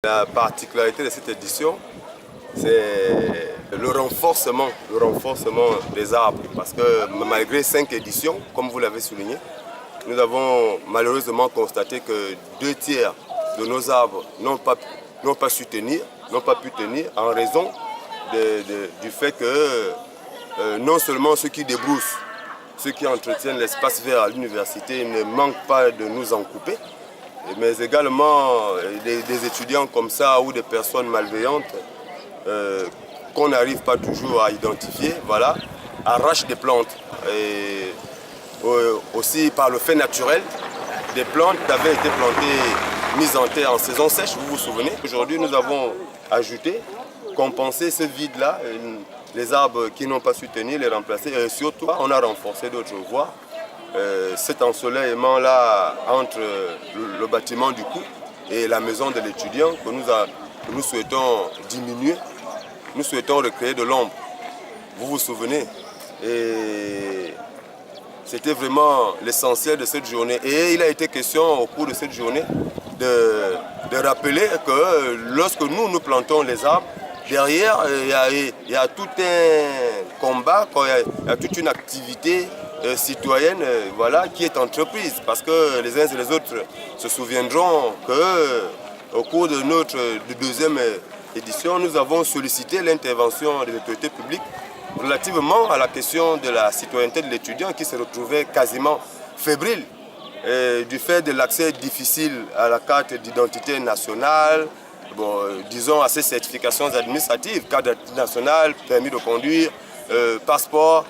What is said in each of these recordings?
La particularité de cette édition, c'est le renforcement des arbres. Parce que malgré 5 éditions, comme vous l'avez souligné, nous avons malheureusement constaté que 2 tiers de nos arbres n'ont pas pu tenir en raison du fait que non seulement ceux qui débroussent, ceux qui entretiennent l'espace vert à l'université ne manquent pas de nous en couper, mais également des étudiants comme ça ou des personnes malveillantes qu'on n'arrive pas toujours à identifier, voilà, arrachent des plantes. Et aussi par le fait naturel, des plantes avaient été plantées, mises en terre en saison sèche, vous vous souvenez. Aujourd'hui, nous avons ajouté, compensé ce vide-là, les arbres qui n'ont pas su tenir, les remplacer. Et surtout, on a renforcé d'autres voies. Cet ensoleillement-là entre le bâtiment du coup et la maison de l'étudiant que nous souhaitons diminuer, nous souhaitons recréer de l'ombre. Vous vous souvenez? Et c'était vraiment l'essentiel de cette journée. Et il a été question au cours de cette journée de rappeler que lorsque nous plantons les arbres, derrière il y a tout un combat, il y a toute une activité citoyenne voilà, qui est entreprise. Parce que les uns et les autres se souviendront qu'au cours de notre deuxième édition, nous avons sollicité l'intervention des autorités publiques relativement à la question de la citoyenneté de l'étudiant qui se retrouvait quasiment fébrile du fait de l'accès difficile à la carte d'identité nationale, disons à ces certifications administratives, carte d'identité nationale, permis de conduire, passeport.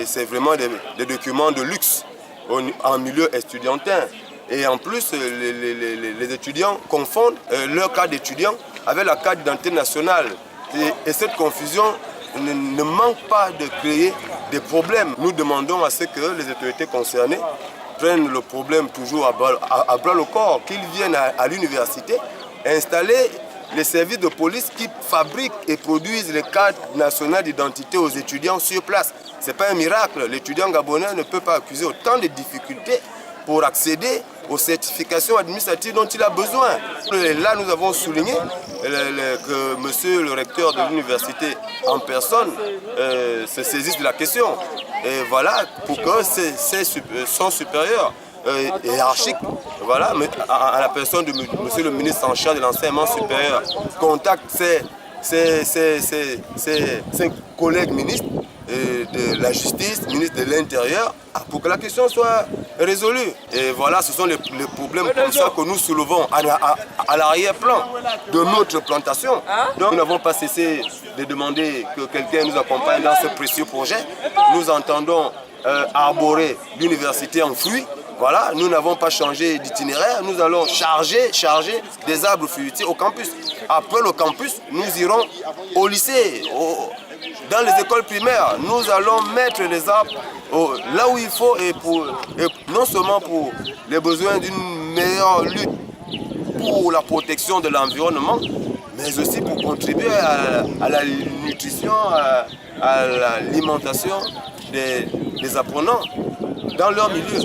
C'est vraiment des documents de luxe en milieu estudiantin. Et en plus, les étudiants confondent leur carte d'étudiant avec la carte d'identité nationale. Et cette confusion ne manque pas de créer des problèmes. Nous demandons à ce que les autorités concernées prennent le problème toujours à bras le corps, qu'ils viennent à l'université installer les services de police qui fabriquent et produisent les cartes nationales d'identité aux étudiants sur place. Ce n'est pas un miracle. L'étudiant gabonais ne peut pas accuser autant de difficultés pour accéder aux certifications administratives dont il a besoin. Et là, nous avons souligné que monsieur le recteur de l'université en personne se saisisse de la question. Et voilà, pour que son supérieur hiérarchique, voilà, à la personne de monsieur le ministre en charge de l'enseignement supérieur, contacte ses collègues ministres de la justice, ministre de l'Intérieur, pour que la question soit résolue. Et voilà, ce sont les problèmes comme ça que nous soulevons à l'arrière-plan de notre plantation. Donc nous n'avons pas cessé de demander que quelqu'un nous accompagne dans ce précieux projet. Nous entendons arborer l'université en fruits. Voilà, nous n'avons pas changé d'itinéraire, nous allons charger des arbres fruitiers au campus. Après le campus, nous irons au lycée, dans les écoles primaires. Nous allons mettre les arbres là où il faut et non seulement pour les besoins d'une meilleure lutte pour la protection de l'environnement, mais aussi pour contribuer à la nutrition, à l'alimentation des apprenants dans leur milieu.